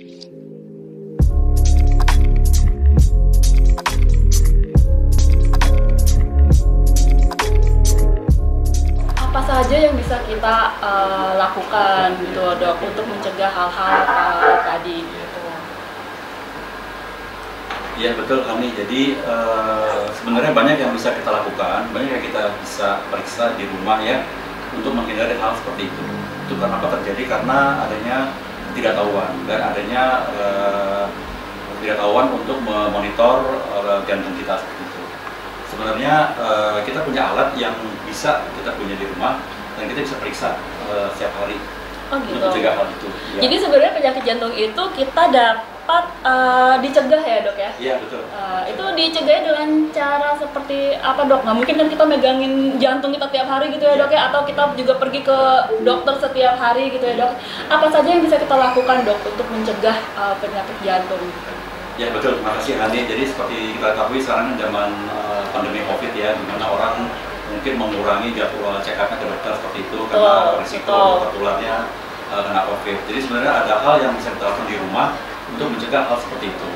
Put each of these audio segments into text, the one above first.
Apa saja yang bisa kita lakukan gitu dok untuk mencegah hal-hal tadi gitu? Iya betul Hani, jadi sebenarnya banyak yang bisa kita lakukan, banyak yang kita bisa periksa di rumah ya untuk menghindari hal seperti itu. Itu kenapa terjadi? Karena adanya ketidaktahuan dan adanya ketidaktahuan untuk memonitor jantung kita seperti itu. Sebenarnya kita punya alat yang bisa kita punya di rumah dan kita bisa periksa setiap hari untuk mencegah hal itu. Ya. Jadi sebenarnya penyakit jantung itu kita dapat dicegah ya dok ya? Iya betul. Itu dicegah dengan cara seperti apa dok? Nggak mungkin kan kita megangin jantung kita tiap hari gitu ya dok ya? Atau kita juga pergi ke dokter setiap hari gitu ya dok? Apa saja yang bisa kita lakukan dok untuk mencegah penyakit jantung? Ya betul, terima kasih Hani. Jadi seperti kita ketahui sekarang zaman pandemi COVID ya, di mana orang mungkin mengurangi jadwal check up ke dokter seperti itu karena risiko tertularnya kena COVID. Jadi sebenarnya ada hal yang bisa kita lakukan di rumah untuk mencegah hal seperti itu.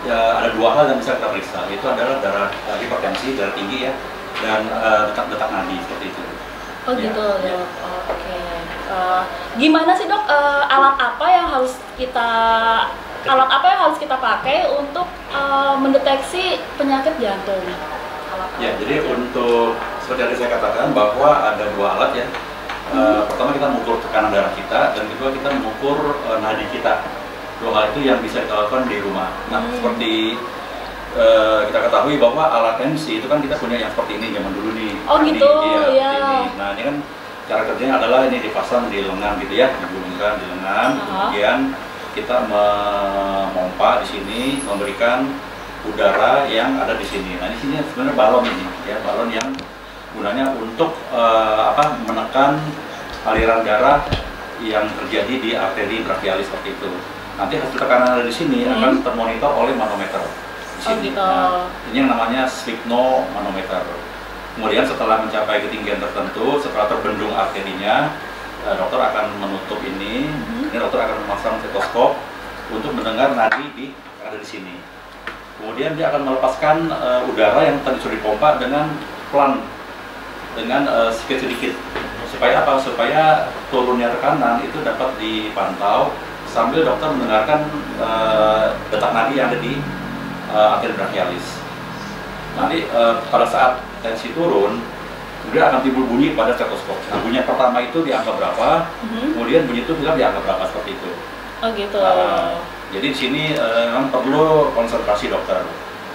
Ya, ada dua hal yang bisa kita periksa, itu adalah darah hipertensi, darah tinggi ya, dan detak nadi seperti itu. Oh gitu dok. Oke. Gimana sih dok? Alat apa yang harus kita pakai untuk mendeteksi penyakit jantung? Ya, jadi untuk seperti yang saya katakan bahwa ada dua alat ya. Pertama kita mengukur tekanan darah kita, dan kedua kita mengukur nadi kita. Dua hal itu yang bisa kita lakukan di rumah. Nah, seperti kita ketahui bahwa alat tensi itu kan kita punya yang seperti ini zaman dulu nih. Oh gitu, ya. Ini. Nah, ini kan cara kerjanya adalah ini dipasang di lengan gitu ya, digulungkan di lengan, kemudian kita memompa di sini, memberikan udara yang ada di sini. Nah, di sini sebenarnya balon ini, ya, balon yang gunanya untuk menekan aliran darah yang terjadi di arteri brachialis seperti itu. Nanti hasil tekanan ada di sini akan termonitor oleh manometer. Di sini. Gitu. Nah, ini yang namanya sphygmomanometer. Kemudian setelah mencapai ketinggian tertentu, setelah terbendung arterinya, dokter akan menutup ini. Ini dokter akan memasang stetoskop untuk mendengar nadi yang ada di sini. Kemudian dia akan melepaskan udara yang tadi sudah dipompa dengan pelan, dengan sedikit-sedikit. Supaya apa? Supaya turunnya tekanan itu dapat dipantau sambil dokter mendengarkan detak nadi yang ada di arteri brachialis. Nanti pada saat tensi turun, kemudian akan timbul bunyi pada stetoskop. Nah, bunyi pertama itu di angka berapa, kemudian bunyi itu juga di angka berapa seperti itu. Oh gitu. Jadi di sini memang perlu konsentrasi dokter.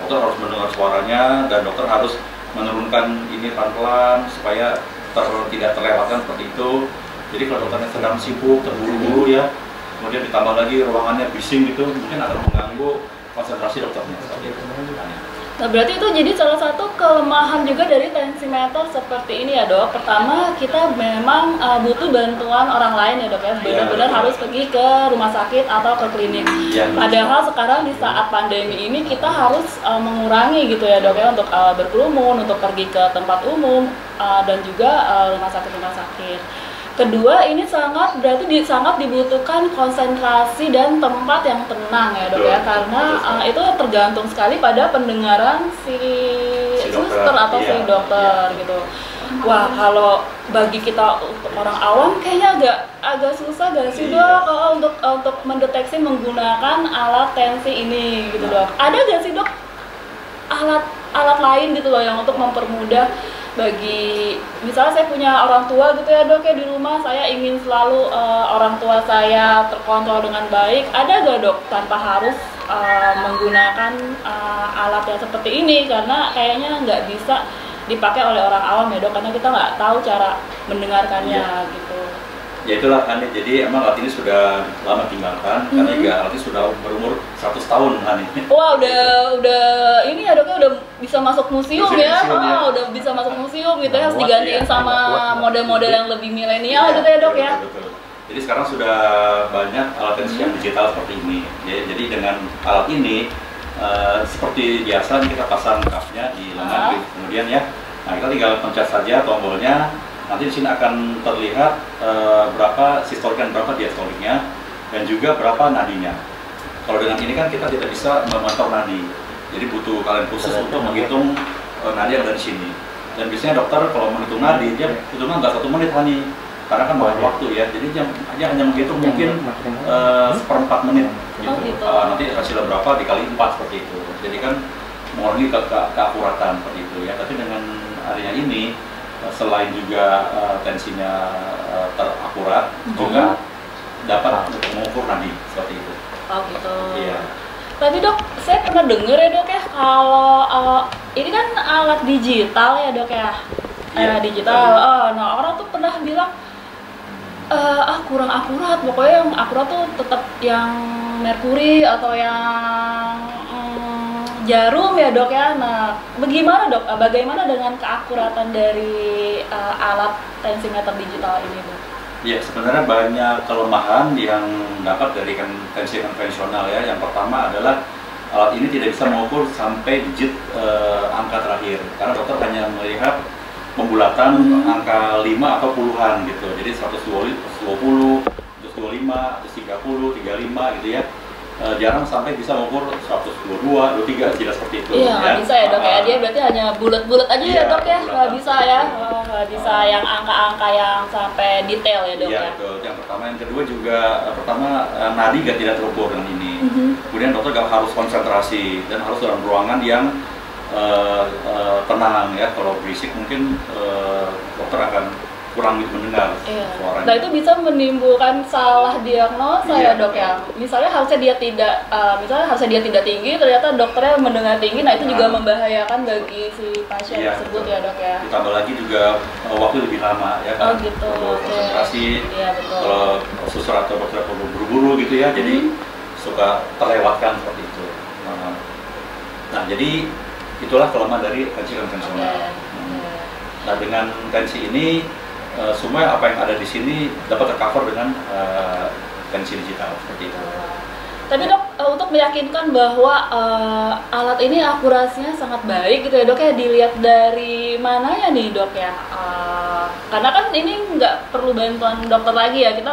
Dokter harus mendengar suaranya dan dokter harus menurunkan ini pelan-pelan supaya tidak terlewatkan seperti itu. Jadi kalau dokternya sedang sibuk, terburu-buru ya, kemudian ditambah lagi ruangannya bising gitu, mungkin akan mengganggu konsentrasi dokternya seperti itu. Nah berarti itu jadi salah satu kelemahan juga dari tensimeter seperti ini ya dok. Pertama kita memang butuh bantuan orang lain ya dok ya. Benar-benar harus pergi ke rumah sakit atau ke klinik. Padahal sekarang di saat pandemi ini kita harus mengurangi gitu ya dok ya untuk berkerumun, untuk pergi ke tempat umum dan juga rumah sakit. Kedua, ini sangat dibutuhkan konsentrasi dan tempat yang tenang ya dok ya, karena itu tergantung sekali pada pendengaran si suster atau si dokter gitu. Wah, kalau bagi kita orang awam kayaknya agak susah gak sih dok untuk mendeteksi menggunakan alat tensi ini gitu dok. Ada gak sih dok alat lain gitu loh yang untuk mempermudah bagi misalnya saya punya orang tua gitu ya dok ya di rumah, saya ingin selalu orang tua saya terkontrol dengan baik, ada gak dok tanpa harus menggunakan alat yang seperti ini, karena kayaknya nggak bisa dipakai oleh orang awam ya dok, karena kita nggak tahu cara mendengarkannya gitu. Ya itulah kan, jadi emang alat ini sudah lama tinggalkan karena juga alat ini sudah berumur 100 tahun kan ini. Wah udah ini ya doknya udah bisa masuk museum ya, udah bisa masuk museum gitu ya, harus digantiin sama model-model yang lebih milenial gitu ya dok ya. Betul. Jadi sekarang sudah banyak alat tensi yang digital seperti ini. Jadi dengan alat ini seperti biasa kita pasang kapnya di lengan, kemudian ya, nah kita tinggal pencet saja tombolnya. Nanti di sini akan terlihat berapa sistolik dan berapa diastoliknya, dan juga berapa nadinya. Kalau dengan ini kan kita tidak bisa memantau nadi. Jadi butuh kalian khusus untuk menghitung nadi yang ada di sini. Dan biasanya dokter kalau menghitung nadi, dia hitungnya nggak 1 menit Hani, karena kan makan waktu ya. Jadi dia hanya menghitung mungkin seperempat menit. Gitu. Nanti hasilnya berapa dikali 4 seperti itu. Jadi kan mengurangi keakuratan seperti itu ya. Tapi dengan adanya ini, selain juga tensinya terakurat, juga dapat untuk mengukur nadi seperti itu. Oh gitu. Iya. Tapi dok, saya pernah dengar ya dok ya, kalau ini kan alat digital ya dok ya, digital. Nah orang tuh pernah bilang kurang akurat, pokoknya yang akurat tuh tetap yang merkuri atau yang jarum ya dok ya. Nah bagaimana dok, bagaimana dengan keakuratan dari alat tensimeter digital ini dok? Ya, sebenarnya banyak kelemahan yang dapat dari tensi konvensional ya. Yang pertama adalah alat ini tidak bisa mengukur sampai digit angka terakhir, karena dokter hanya melihat pembulatan angka 5 atau puluhan gitu. Jadi 120, 125, 130, 35 gitu ya. Jarang sampai bisa mengukur 122, 23, tidak seperti itu. Iya, nggak bisa ya dok ya, dia berarti hanya bulat-bulat aja ya dok ya, nggak bisa ya, nggak bisa yang angka-angka yang sampai detail ya dok ya. Iya betul, yang pertama. Yang kedua juga, pertama nadi tidak terukur dengan ini. Kemudian dokter harus konsentrasi dan harus dalam ruangan yang tenang ya. Kalau berisik mungkin dokter akan kurang mendengar suaranya. Nah itu bisa menimbulkan salah diagnosa ya dok ya. Misalnya harusnya dia tidak tinggi, ternyata dokternya mendengar tinggi. Nah itu juga membahayakan bagi si pasien tersebut ya dok ya. Ditambah lagi juga waktu lebih lama ya kan. Oh gitu. Konsentrasi. Iya betul. Kalau suster atau dokter perlu buru-buru gitu ya, jadi suka terlewatkan seperti itu. Nah jadi itulah kelemahan dari tensi konvensional. Nah dengan tensi ini semua apa yang ada di sini dapat tercover dengan tensi digital seperti itu. Tapi dok, untuk meyakinkan bahwa alat ini akurasinya sangat baik gitu ya dok ya, dilihat dari mananya nih dok ya? Karena kan ini nggak perlu bantuan dokter lagi ya, kita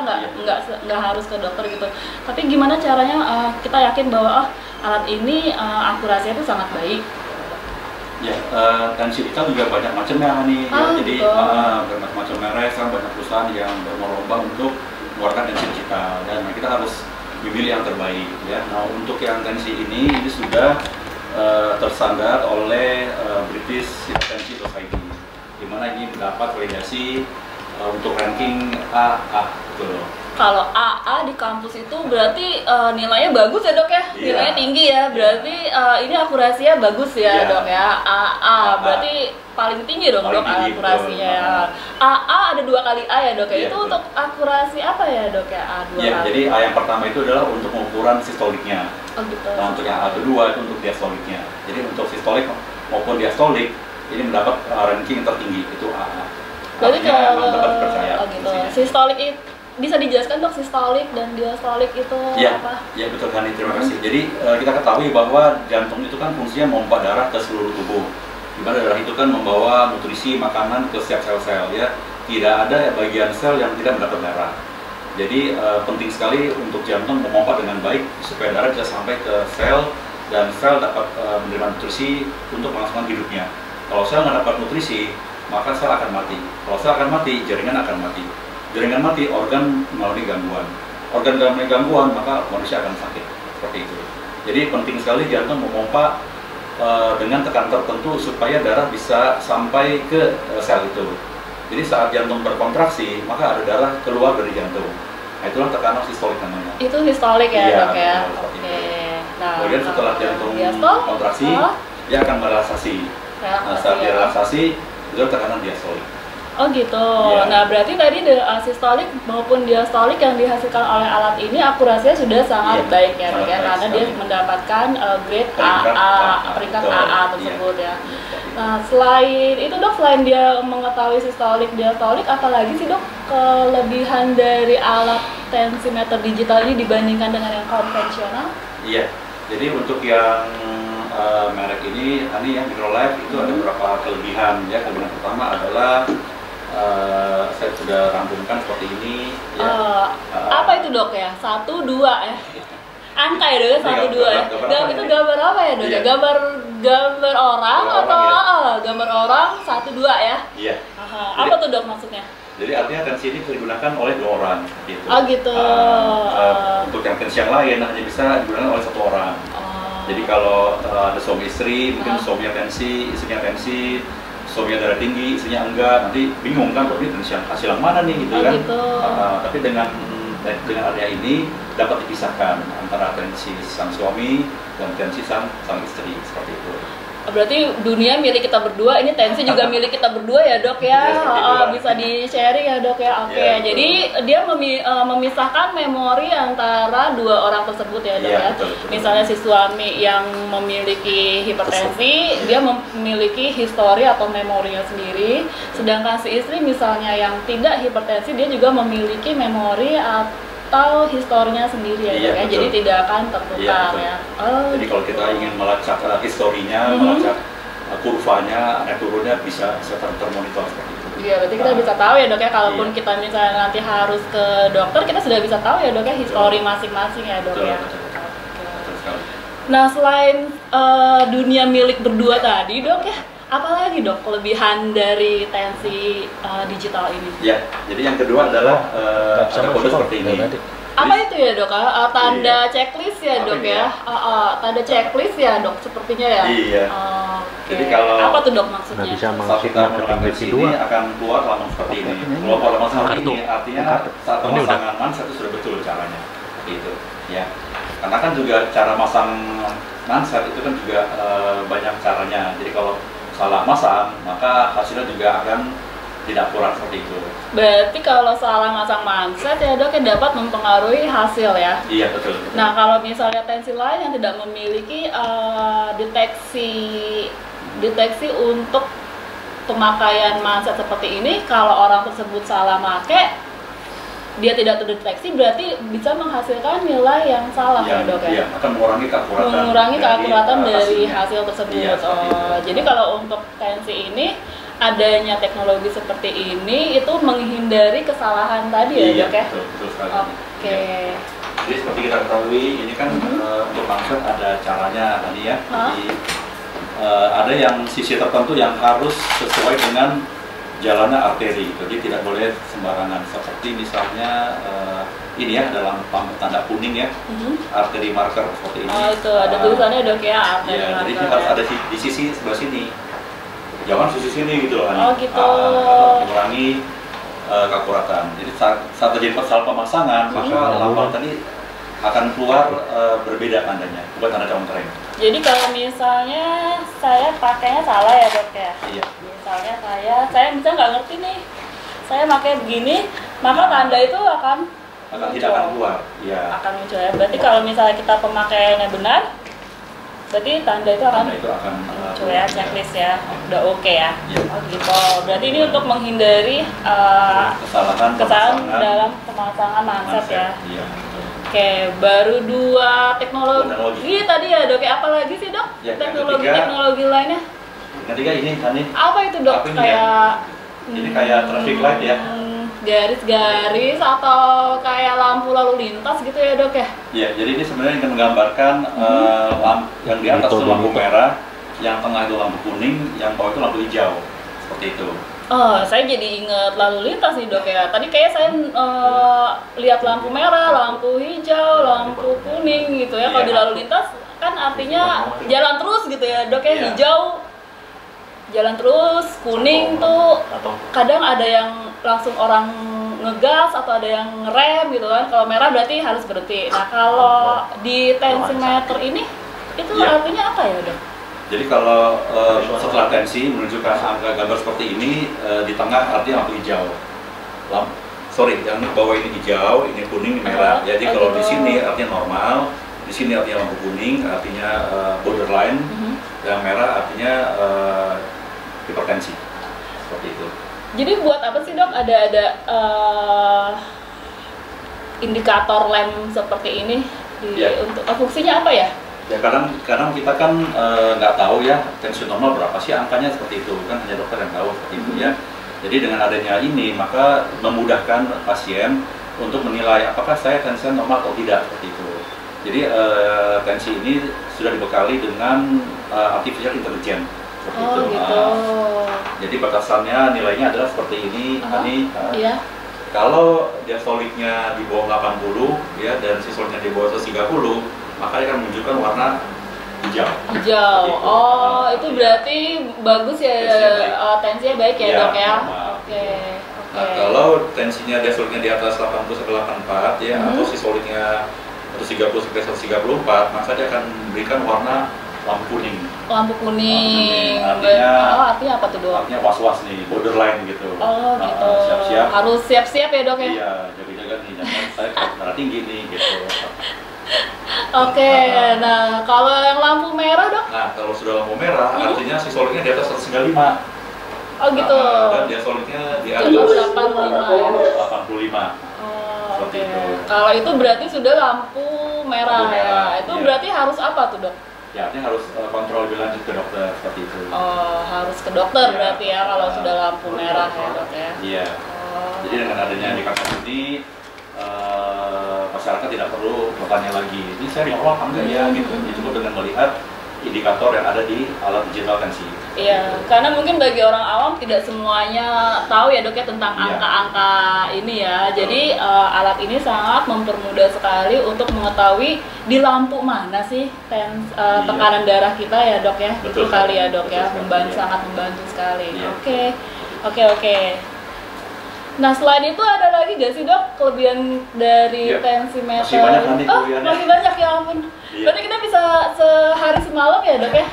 nggak harus ke dokter gitu. Tapi gimana caranya kita yakin bahwa alat ini akurasinya itu sangat baik? Ya, tensi digital juga banyak macamnya nih. Jadi bermacam-macam merek, banyak perusahaan yang berlomba untuk mengeluarkan tensi digital, dan kita harus memilih yang terbaik ya. Nah untuk yang tensi ini sudah terstandar oleh British Tensi Society, di mana ini mendapat validasi untuk ranking AA gitu loh. Kalau AA di kampus itu berarti nilainya bagus ya dok ya, nilainya tinggi ya, berarti ini akurasinya bagus ya dok ya. AA berarti paling tinggi dong dok akurasinya. AA ada 2 kali A ya dok ya, itu untuk akurasi apa ya dok ya? A2 kali. Jadi A yang pertama itu adalah untuk ukuran sistoliknya. Oh gitu. Nah untuk yang A kedua itu untuk diastoliknya. Jadi untuk sistolik maupun diastolik ini mendapat ranking tertinggi, itu AA. Berarti kalau dapat dipercaya. Oh gitu. Sistolik itu bisa dijelaskan dok, sistolik dan diastolik itu apa? Ya betul kan, terima kasih. Jadi kita ketahui bahwa jantung itu kan fungsinya memompa darah ke seluruh tubuh. Dimana darah itu kan membawa nutrisi makanan ke setiap sel-sel ya. Tidak ada bagian sel yang tidak mendapat darah. Jadi penting sekali untuk jantung memompa dengan baik supaya darah bisa sampai ke sel dan sel dapat menerima nutrisi untuk kelangsungan hidupnya. Kalau sel nggak dapat nutrisi, maka sel akan mati. Kalau sel akan mati, jaringan akan mati. Jaringan mati, organ mengalami gangguan. Organ mengalami gangguan, maka manusia akan sakit. Seperti itu. Jadi penting sekali jantung memompa dengan tekanan tertentu supaya darah bisa sampai ke sel itu. Jadi saat jantung berkontraksi, maka ada darah keluar dari jantung. Nah itulah tekanan sistolik namanya. Itu sistolik ya dok ya? Oke. Nah, kemudian setelah jantung kontraksi, dia akan merelaksasi. Nah saat direlaksasi, itu tekanan diastolik. Oh gitu. Nah berarti tadi sistolik maupun diastolik yang dihasilkan oleh alat ini akurasinya sudah sangat baik ya dok ya, karena dia mendapatkan grade AA, peringkat AA tersebut ya. Nah selain itu dok, selain dia mengetahui sistolik, diastolik, apalagi sih dok kelebihan dari alat tensimeter digital ini dibandingkan dengan yang konvensional? Iya, jadi untuk yang merek ini yang Microlife itu ada beberapa kelebihan ya. Kelebihan pertama adalah saya sudah rangkumkan seperti ini ya. Apa itu dok ya? 1, 2 ya? angka ya dok, Ini 1 2 ya. gambar apa Itu ini? gambar apa ya dok? Iya. Gambar orang Gambar atau orang, gambar orang 1 2 ya? Iya. Aha. Apa tuh dok maksudnya? Jadi artinya tensi ini bisa digunakan oleh 2 orang gitu. Oh gitu. Untuk yang tensi yang lain hanya bisa digunakan oleh 1 orang. Jadi kalau ada suami istri, mungkin suaminya tensi, istrinya tensi, suaminya darah tinggi, istrinya enggak, nanti bingung kan, ini tensi yang hasil yang mana nih gitu kan. Gitu. Tapi dengan area ini dapat dipisahkan antara tensi sang suami dan tensi sang istri seperti itu. Berarti dunia milik kita berdua, ini tensi juga milik kita berdua ya dok ya, bisa di-sharing ya dok ya. Oke, Ya, jadi dia memisahkan memori antara 2 orang tersebut ya dok ya. Betul, betul. Misalnya si suami yang memiliki hipertensi, dia memiliki histori atau memorinya sendiri. Sedangkan si istri misalnya yang tidak hipertensi, dia juga memiliki memori atau historinya sendiri ya dok ya. Jadi tidak akan tertukar ya. Jadi kalau kita ingin melacak historinya, melacak kurvanya, naik turunnya bisa termonitor seperti itu. Iya, berarti kita bisa tahu ya dok ya, kalaupun kita misalnya nanti harus ke dokter, kita sudah bisa tahu ya dok ya, histori masing-masing ya dok ya. Betul sekali. Nah selain dunia milik berdua tadi dok ya, apalagi dok kelebihan dari tensi digital ini? Ya, jadi yang kedua adalah ada kode seperti ini. Apa itu ya dok? Tanda checklist ya dok ya? Tanda checklist ya dok, sepertinya ya? Iya. Jadi kalau apa tuh dok maksudnya? bisa saat kita menggunakan tensi ini akan keluar lambang seperti ini. Kalau lambang seperti ini artinya saat pemasangan manset itu sudah betul caranya, gitu. Ya, karena kan juga cara masang manset itu kan juga banyak caranya. Jadi kalau salah masang, maka hasilnya juga akan tidak akurat seperti itu. Berarti kalau salah masang manset ya dok, ya dapat mempengaruhi hasil ya? Iya betul. Nah kalau misalnya tensi lain yang tidak memiliki deteksi untuk pemakaian manset seperti ini, kalau orang tersebut salah make, dia tidak terdeteksi, berarti bisa menghasilkan nilai yang salah ya dok ya? Iya, akan mengurangi keakuratan. Mengurangi keakuratan dari hasilnya. hasil tersebut. Iya, Jadi kalau untuk tensi ini, adanya teknologi seperti ini itu menghindari kesalahan tadi ya Iya, dok ya? betul sekali. Oke. Iya. Jadi seperti kita ketahui, ini kan untuk manset ada caranya tadi ya. Jadi ada yang sisi tertentu yang harus sesuai dengan jalannya arteri, jadi tidak boleh sembarangan. Seperti misalnya ini ya, dalam tanda kuning ya, arteri marker seperti ini. Oh itu ada tulisannya dok ya, arteri Iya, marker. jadi ini harus ada di sisi sebelah sini. Jangan sisi sini gitu loh kan. Oh gitu. Mengurangi keakuratan. Jadi saat terjadi salah pemasangan, maka lambang tadi akan keluar berbeda tandanya, bukan tanda contreng. Jadi kalau misalnya saya pakainya salah ya dok ya? Iya. Misalnya saya bisa nggak ngerti nih, saya pakai begini, maka tanda itu akan Tidak akan keluar. Iya. Akan muncul ya. Berarti kalau misalnya kita pemakaiannya benar, berarti tanda itu akan muncul ya, checklist ya, udah oke ya. Iya. Oh gitu. Berarti ini untuk menghindari kesalahan dalam pemasangan manset ya. Iya. Oke, baru 2 teknologi tadi ya dok. Apa lagi sih dok? Ya, Teknologi lainnya? Ketiga ini Hani. Apa itu dok? Apa ini Kayak Ini kayak traffic light ya. Garis-garis atau kayak lampu lalu lintas gitu ya dok ya? Iya, jadi ini sebenarnya ingin menggambarkan yang di atas itu lampu merah, yang tengah itu lampu kuning, yang bawah itu lampu hijau, seperti itu. Oh, saya jadi inget lalu lintas nih dok ya. Tadi kayak saya lihat lampu merah, lampu hijau, lampu kuning gitu ya. Kalau di lalu lintas kan artinya jalan terus gitu ya dok ya. Hijau jalan terus, kuning tuh kadang ada yang langsung orang ngegas atau ada yang ngerem gitu kan. Kalau merah berarti harus berhenti. Nah kalau di tensimeter ini itu artinya apa ya dok? Jadi kalau setelah tensi menunjukkan angka gambar seperti ini, di tengah artinya lampu hijau. Yang bawah ini hijau, ini kuning, ini merah. Jadi kalau di sini artinya normal, di sini artinya lampu kuning, artinya borderline, yang merah artinya hipertensi. Seperti itu. Jadi buat apa sih dok ada indikator lem seperti ini? Untuk fungsinya apa ya? Ya kadang kita kan nggak tahu ya tensi normal berapa sih angkanya, seperti itu kan, hanya dokter yang tahu seperti itu ya. Jadi dengan adanya ini maka memudahkan pasien untuk menilai apakah saya tensi normal atau tidak, seperti itu. Jadi tensi ini sudah dibekali dengan artificial intelligence seperti itu. Gitu. Jadi batasannya nilainya adalah seperti ini. Iya. Kalau diastoliknya di bawah 80 ya dan sistolnya di bawah 130, maka dia akan menunjukkan warna hijau. Hijau. Itu berarti bagus ya, tensinya baik ya, Dok ya. Oke. Nah, kalau tensinya diastoliknya di atas 80 sampai 84 ya, atau sistolnya 130 sampai 134, maka dia akan memberikan warna lampu kuning. Lampu kuning. Artinya apa tuh, Dok? Artinya was-was nih, borderline gitu. Gitu. Siap-siap. Harus siap-siap ya, Dok ya? Iya, jaga-jaga nih, jangan saya darah tinggi nih gitu. Oke, nah kalau yang lampu merah, Dok? Nah, kalau sudah lampu merah, artinya sistolnya di atas 195. Gitu. Dan diastoliknya di atas 85 ya? 85. Seperti itu. Kalau itu berarti sudah lampu merah ya? Itu berarti harus apa tuh, Dok? Ya, artinya harus kontrol lebih lanjut ke dokter seperti itu. Harus ke dokter berarti ya kalau sudah lampu merah ya, Dok ya? Iya. Jadi dengan adanya indikator ini, masyarakat tidak perlu bertanya lagi, ini saya normal apa enggak ya gitu. Cukup dengan melihat indikator yang ada di alat digital tensi. Iya, karena mungkin bagi orang awam tidak semuanya tahu ya, Dok ya, tentang angka-angka ini ya. Jadi alat ini sangat mempermudah sekali untuk mengetahui di lampu mana sih tekanan darah kita ya, Dok ya. Betul kali ya, Dok ya, sangat membantu sekali. Oke. Nah, selain itu ada lagi gak sih, Dok, kelebihan dari tensimeter? Masih banyak nanti masih banyak, ya ampun. Berarti kita bisa sehari semalam ya, Dok ya,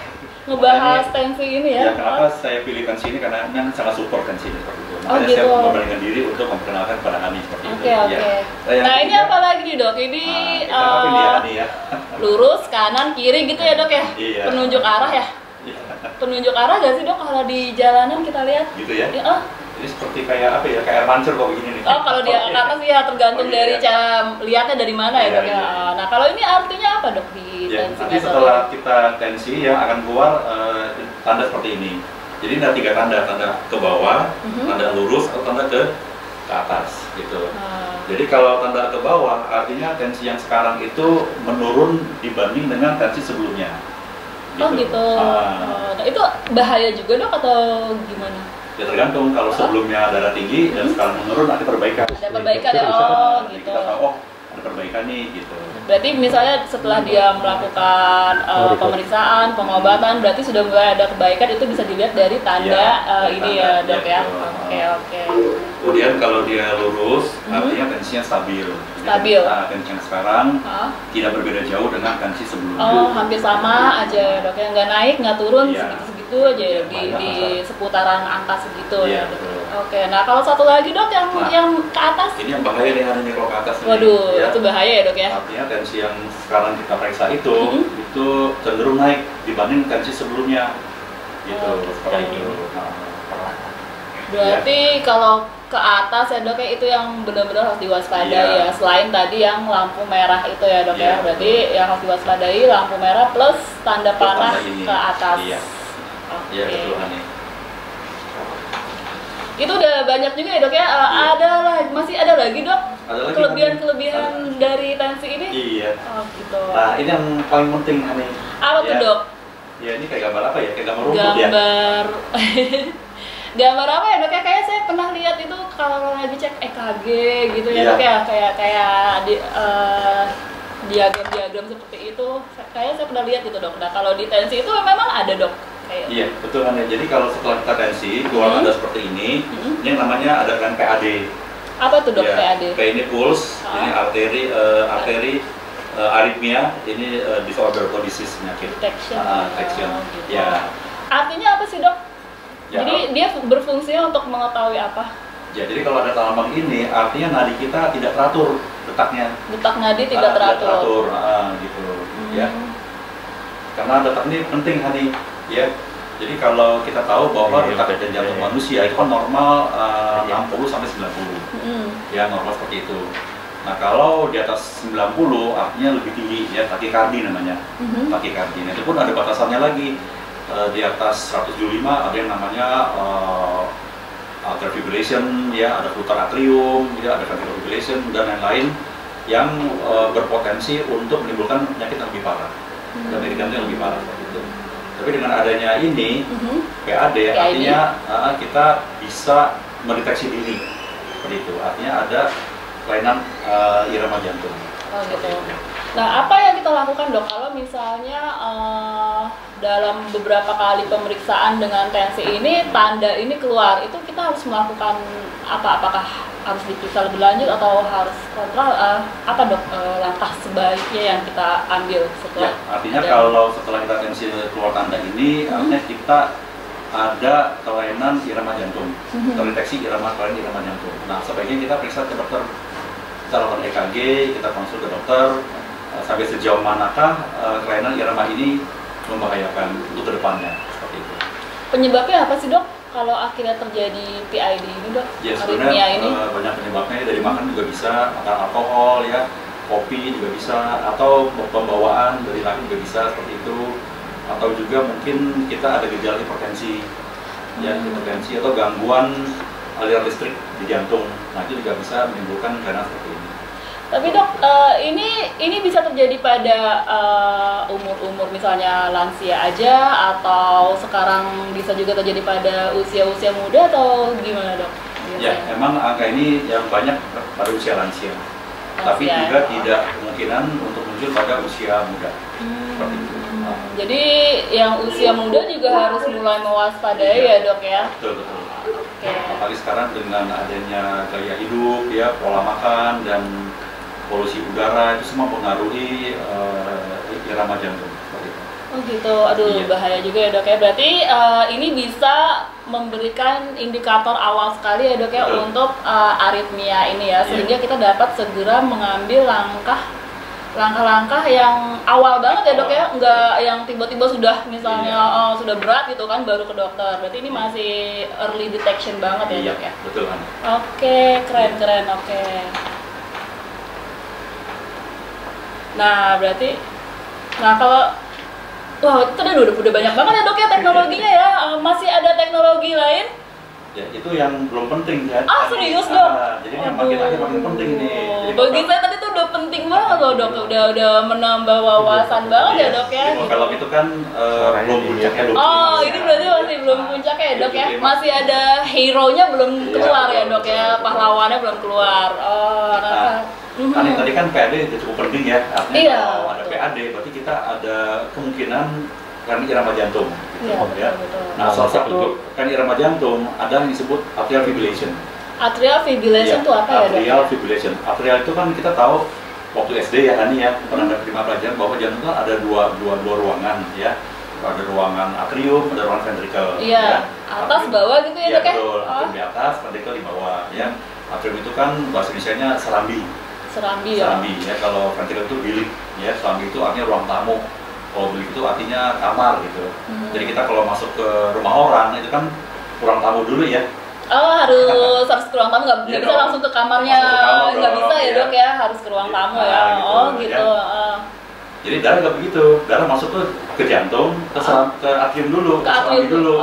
ngebahas tensi ini ya? Ya, kenapa saya pilih tensi ini? Karena ini sangat support tensi ini seperti itu. Makanya saya memberanikan diri untuk memperkenalkan kepada Hani seperti itu. Oke. Nah, ini apa lagi nih, Dok? Ini ya. Lurus, kanan, kiri gitu ya, Dok ya? Iya. Penunjuk arah ya? Penunjuk arah gak sih, Dok, kalau di jalanan kita lihat? Gitu ya? Ini seperti kayak apa ya, kayak air mancur kok begini nih. Kalau di atas ya tergantung dari cara lihatnya dari mana ya, Dok ya. Nah, kalau ini artinya apa, Dok, di tensi? Nanti setelah kita tensi ya akan keluar tanda seperti ini. Jadi ada 3 tanda, tanda ke bawah, tanda lurus, atau tanda ke atas gitu. Jadi kalau tanda ke bawah artinya tensi yang sekarang itu menurun dibanding dengan tensi sebelumnya. Gitu. Nah, itu bahaya juga, Dok, atau gimana? Ya tergantung, kalau sebelumnya darah tinggi dan sekarang menurun ada perbaikan. Ada perbaikan ya, gitu. Kita tahu, ada perbaikan nih gitu. Berarti misalnya setelah dia melakukan pemeriksaan, pengobatan, berarti sudah mulai ada kebaikan, itu bisa dilihat dari tanda ini ya, Dok ya. Oke. Kemudian kalau dia lurus, artinya tensinya stabil. Stabil. Tensinya sekarang tidak berbeda jauh dengan tensi sebelumnya. Hampir sama aja, Dok ya, nggak naik, nggak turun, segitu aja ya, di seputaran angka segitu ya. Oke, nah kalau satu lagi, Dok, yang ke atas? Ini yang bahaya nih, Hani, kalau ke atas. Waduh, itu bahaya ya, Dok ya? Artinya tensi yang sekarang kita periksa itu cenderung naik dibanding tensi sebelumnya. Gitu, seperti itu. Berarti kalau ke atas ya, Dok ya, itu yang benar-benar harus diwaspadai ya. Selain tadi yang lampu merah itu ya, Dok ya. Berarti yang harus diwaspadai lampu merah plus tanda panah ke atas. Iya, betul, Hani. Itu udah banyak juga ya, Dok ya. Masih ada lagi, Dok, kelebihan dari tensi ini? Iya. Gitu. Nah, ini yang paling penting, Hani. Apa tuh, Dok? Ya, ini kayak gambar apa ya? Kayak gambar rumput ya? Gambar apa ya, Dok ya? Kayak saya pernah lihat itu kalau lagi cek EKG gitu ya, Dok ya. Kayak diagram-diagram seperti itu. Kayak saya pernah lihat gitu, Dok. Nah, kalau di tensi itu memang ada, Dok. Iya, betul kan ya. Jadi kalau setelah kita tensi, keluar tanda seperti ini, ini yang namanya ada kan PAD. Apa tuh, Dok, PAD? P ini puls, ini arteri, aritmia, ini disorder atau disease penyakit. Detection. Gitu. Ya. Artinya apa sih, Dok? Ya, jadi dia berfungsinya untuk mengetahui apa? Ya, jadi kalau ada lambang ini, artinya nadi kita tidak teratur detaknya. Detak nadi tidak teratur. Gitu. Ya. Karena detak ini penting, Hani. Ya, jadi kalau kita tahu bahwa detak dan jantung manusia itu kan normal 60 sampai 90, ya normal seperti itu. Nah kalau di atas 90 artinya lebih tinggi, ya takikardi namanya, takikardi. Nah, itu pun ada batasannya lagi. Di atas 175 ada yang namanya atrial fibrillation, ya ada putar atrium, ya ada ventricular fibrillation dan lain-lain. yang berpotensi untuk menimbulkan penyakit yang lebih parah dan penyakit yang lebih parah seperti itu. Tapi dengan adanya ini PAD artinya kita bisa mendeteksi dini seperti itu. Artinya ada kelainan irama jantung. Oh gitu. Nah, apa yang kita lakukan dok kalau misalnya dalam beberapa kali pemeriksaan dengan tensi ini tanda ini keluar, itu kita harus melakukan apa? Apakah harus diperiksa lebih lanjut atau harus kontrol? Apa dok langkah sebaiknya yang kita ambil setelah? Ya, artinya kalau setelah kita tensi keluar tanda ini, artinya kita ada kelainan irama jantung, terdeteksi kelainan irama jantung. Nah, sebaiknya kita periksa ke dokter. Kita lakukan EKG, kita konsul ke dokter, sampai sejauh manakah kelainan irama ini membahayakan untuk kedepannya, seperti itu. Penyebabnya apa sih dok? Kalau akhirnya terjadi PID ini dok? Ya sebenarnya banyak penyebabnya, dari makan juga bisa, makan alkohol ya, kopi juga bisa, atau pembawaan dari lahir juga bisa seperti itu, atau juga mungkin kita ada gejala hipertensi, ya hipertensi atau gangguan aliran listrik di jantung. Nah itu juga bisa menimbulkan kelainan seperti ini. Tapi dok, ini bisa terjadi pada umur-umur misalnya lansia aja, atau sekarang bisa juga terjadi pada usia-usia muda, atau gimana dok? Biasanya? Ya, memang angka ini yang banyak pada usia lansia. Tapi juga tidak kemungkinan untuk muncul pada usia muda. Seperti itu. Jadi yang usia muda juga harus mulai mewaspadai ya dok ya? Betul. Apalagi sekarang dengan adanya gaya hidup, ya, pola makan dan polusi udara itu semua mempengaruhi irama jantung. Oh gitu, aduh bahaya juga ya dok ya. Berarti ini bisa memberikan indikator awal sekali ya dok ya untuk aritmia ini ya, sehingga kita dapat segera mengambil langkah-langkah yang awal banget ya dok ya, nggak yang tiba-tiba sudah misalnya sudah berat gitu kan baru ke dokter. Berarti ini masih early detection banget ya dok ya. Betul kan. Oke, keren. Oke. Nah berarti, kalau wah itu udah banyak banget ya dok ya teknologinya ya. Masih ada teknologi lain? Ya itu yang belum penting kan. Serius dok? Jadi yang makin penting nih. Bagi saya tadi tuh udah penting banget loh dok, udah menambah wawasan banget ya dok ya. Film itu kan belum puncaknya. Ini berarti masih belum puncaknya ya dok ya. Masih ada hero-nya belum keluar ya dok ya, pahlawannya belum keluar. Tadi kan PAD itu cukup penting ya. Artinya kalau ada PAD berarti kita ada kemungkinan kan irama jantung. Nah, salah satu kan irama jantung ada yang disebut atrial fibrillation. Atrial fibrillation itu apa ya dok? Atrial fibrillation. Atrial itu kan kita tahu waktu SD ya Hani ya, pernah terima pelajaran bahwa jantung kan ada dua ruangan ya. Ada ruangan atrium, ada ruangan ventrikel. Iya, atas bawah gitu ya dok ya? Betul, atrium di atas, ventrikel di bawah ya. Atrium itu kan bahasa Indonesianya serambi. Serambi ya, kalau ventrikel itu bilik ya, serambi itu artinya ruang tamu. Kalau bilik itu artinya kamar gitu. Jadi kita kalau masuk ke rumah orang itu kan ruang tamu dulu ya. Harus ke ruang tamu, nggak bisa langsung ke kamarnya, nggak bisa ya dok ya, harus ke ruang tamu ya. Gitu. Jadi darah nggak begitu, darah masuk ke jantung, ke atrium dulu, ke serambi dulu,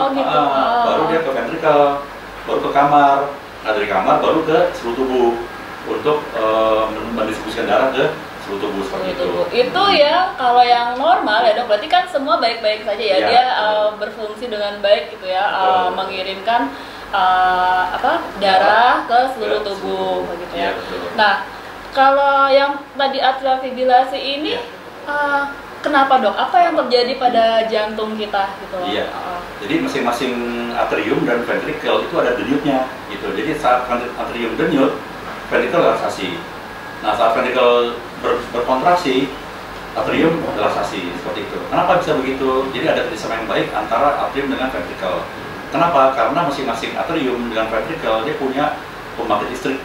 baru dia ke ventrikel, baru ke kamar. Nah dari kamar baru ke seluruh tubuh untuk mendistribusikan darah ke seluruh tubuh seperti itu. Itu ya kalau yang normal ya dok, berarti kan semua baik-baik saja ya, dia berfungsi dengan baik gitu ya, mengirimkan darah ke seluruh tubuh begitu ya. Nah kalau yang tadi atrial fibrillasi ini kenapa dok? Apa yang terjadi pada jantung kita gitu loh? Iya. Jadi masing-masing atrium dan ventrikel itu ada denyutnya gitu. Jadi saat atrium denyut, ventrikel relaksasi. Nah saat ventrikel berkontraksi, atrium relaksasi seperti itu. Kenapa bisa begitu? Jadi ada kerjasama yang baik antara atrium dengan ventrikel. Kenapa? Karena masing-masing atrium dengan ventrikel dia punya pembangkit listrik.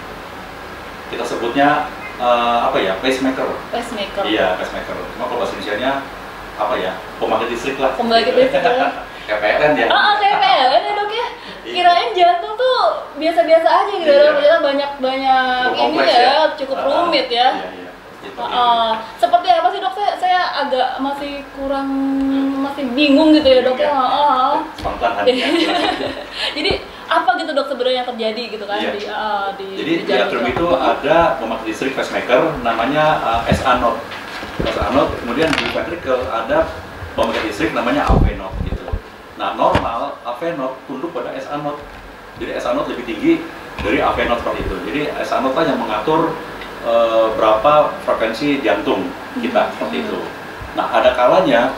Kita sebutnya pacemaker. Iya, pacemaker. Cuma kalau bahasa Indonesianya pembangkit listrik lah. Pembangkit listrik ya. Kayak PLN ya. Kayak PLN ya dok ya. Kirain jantung tuh biasa-biasa aja gitu, ternyata banyak ini ya, cukup rumit ya. Seperti apa sih dok? Saya agak masih masih bingung gitu ya dok ya. Jadi apa gitu dok sebenarnya yang terjadi gitu kan Iya. Jadi di jantung atrium kita. itu ada pemakai listrik pacemaker namanya SA node. SA node, kemudian di ventricle ada pemakai listrik namanya AV node gitu. Nah normal AV node tunduk pada SA node. Jadi SA node lebih tinggi dari AV node seperti itu. Jadi SA node lah yang mengatur berapa frekuensi jantung kita seperti itu. Nah ada kalanya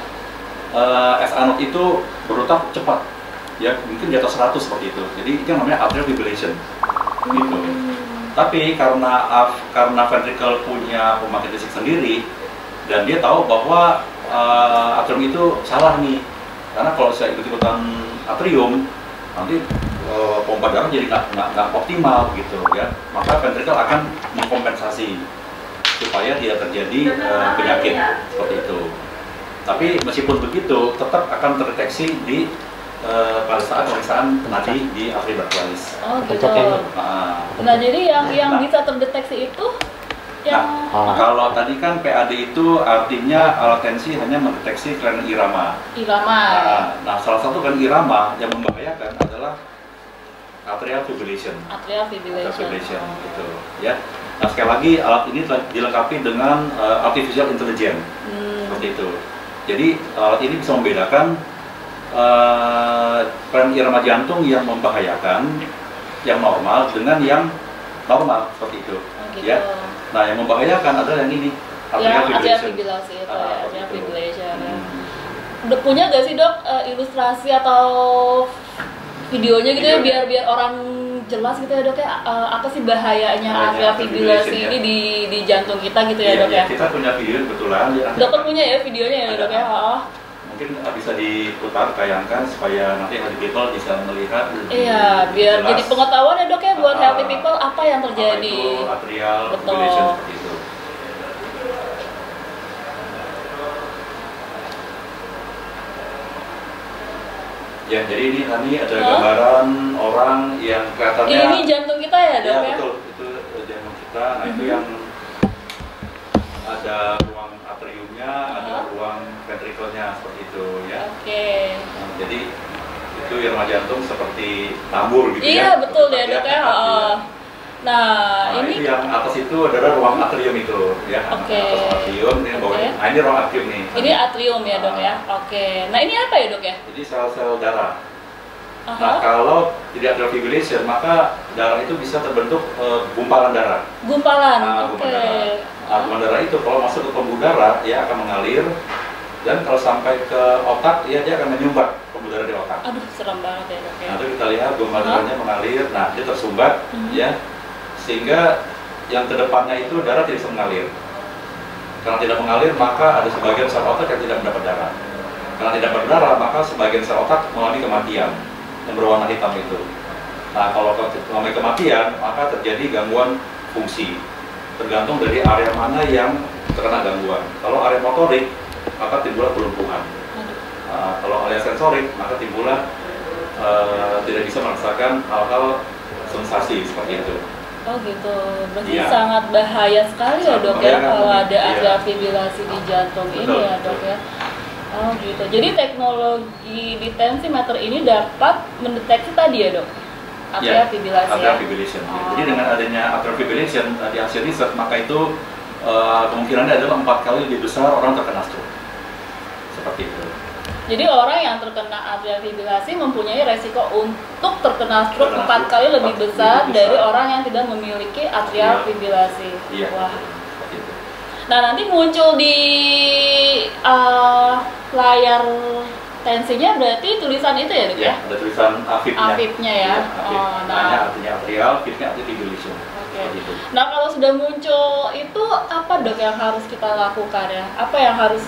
SA node itu berdetak cepat, ya mungkin di atas 100 seperti itu. Jadi itu yang namanya atrial fibrillation gitu. Tapi karena ventricle punya pembangkit listrik sendiri dan dia tahu bahwa atrium itu salah nih, karena kalau saya ikut-ikutan atrium nanti pompa darah jadi nggak optimal gitu ya, maka ventricle akan mengkompensasi supaya tidak terjadi penyakit seperti itu. Tapi meskipun begitu tetap akan terdeteksi di pada saat pemeriksaan nadi di arteria brachialis. Oh gitu. Nah, Nah jadi yang bisa terdeteksi itu yang kalau tadi kan PAD itu artinya alat tensi hanya mendeteksi kelainan irama. Nah, salah satu kelainan irama yang membahayakan adalah atrial fibrillation. Atrial fibrillation. Gitu, ya. Nah sekali lagi alat ini dilengkapi dengan artificial intelligence seperti itu. Jadi alat ini bisa membedakan kelainan irama jantung yang membahayakan, yang normal dengan yang normal seperti itu. Gitu. Ya. Nah yang membahayakan adalah yang ini, atrial fibrillation. Atrial fibrillation. Udah punya gak sih dok ilustrasi atau videonya gitu ya biar orang jelas gitu ya dok ya apa sih bahayanya atrial fibrillation ini di jantung kita gitu ya dok ya? Kita punya video kebetulan. Dokter punya ya videonya ya dok ya? Mungkin bisa diputar tayangkan supaya nanti healthy people bisa melihat. Iya, biar jelas. Jadi pengetahuan ya dok ya buat healthy people apa yang terjadi. Apa itu atrial fibrillation seperti itu. Ya, jadi ini ada gambaran orang yang kelihatannya. Ini jantung kita ya dok ya? Ya betul, itu jantung kita. Nah itu yang ada ruang atriumnya, ada ruang ventrikelnya seperti itu ya. Oke. Nah, jadi itu irama jantung seperti tabur gitu ya. Iya betul ya dok ya. Nah ini itu yang atas itu adalah ruang atrium itu ya. Oke. Atas atrium ini bawahnya. Nah ini ruang atrium nih. Ini atrium ya dok ya. Oke. Nah ini apa ya dok ya? Jadi sel-sel darah. Nah kalau tidak ada fibrillation maka darah itu bisa terbentuk gumpalan darah. Gumpalan. Oke. Gumpalan darah itu kalau masuk ke pembuluh darah ya akan mengalir, dan kalau sampai ke otak ya dia akan menyumbat pembuluh darah di otak. Aduh serem banget ya dok ya. Nah itu kita lihat gumpalan darahnya mengalir, nah dia tersumbat ya, sehingga yang kedepannya itu darah tidak bisa mengalir. Karena tidak mengalir maka ada sebagian sel otak yang tidak mendapat darah. Karena tidak berdarah maka sebagian sel otak mengalami kematian yang berwarna hitam itu. Nah kalau mengalami kematian maka terjadi gangguan fungsi, tergantung dari area mana yang terkena gangguan. Kalau area motorik maka timbullah kelumpuhan. Kalau area sensorik maka timbullah tidak bisa merasakan hal-hal sensasi seperti itu. Oh gitu, berarti sangat bahaya sekali ya dok ya kalau ada atrial fibrillasi di jantung ini ya dok ya. Oh gitu, jadi teknologi di tensimeter ini dapat mendeteksi tadi ya dok? Atrial fibrillasi atrial fibrillation. Jadi dengan adanya atrial fibrillation di hasil riset maka itu kemungkinannya adalah 4 kali lebih besar orang terkena stroke. Seperti itu. Jadi orang yang terkena atrial fibrillasi mempunyai resiko untuk terkena stroke 4 kali lebih besar dari orang yang tidak memiliki atrial fibrillasi. Wah. Nah nanti muncul di layar tensinya berarti tulisan itu ya dok ya? Ada tulisan AFib-nya. AFib-nya ya. Nah artinya atrial, FIB-nya artinya fibrillation. Nah kalau sudah muncul itu apa dok yang harus kita lakukan ya? Apa yang harus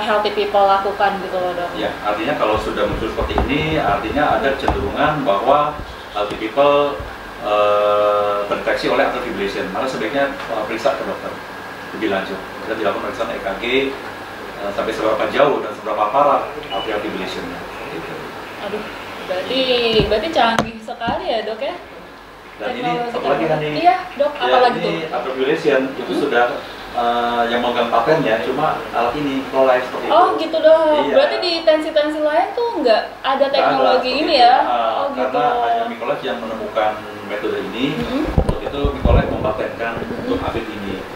healthy people lakukan gitu loh dok? Ya artinya kalau sudah muncul seperti ini artinya ada kecenderungan bahwa healthy people terdeteksi oleh atrial fibrillation. Maka sebaiknya periksa ke dokter lebih lanjut. Kita dilakukan pemeriksaan EKG sampai seberapa jauh dan seberapa parah atrial fibrillation-nya. Aduh, berarti canggih sekali ya dok ya? Dan ini satu lagi kan nih. Iya dok, apa lagi tuh? Ini atrial fibrillation itu sudah yang memegang patennya, cuma alat ini Microlife seperti itu. Oh gitu dong. Iya. Berarti di tensi-tensi lain tuh nggak ada teknologi ini ya? Oh gitu. Karena hanya Microlife yang menemukan metode ini, untuk itu Microlife mempatenkan untuk Afid ini.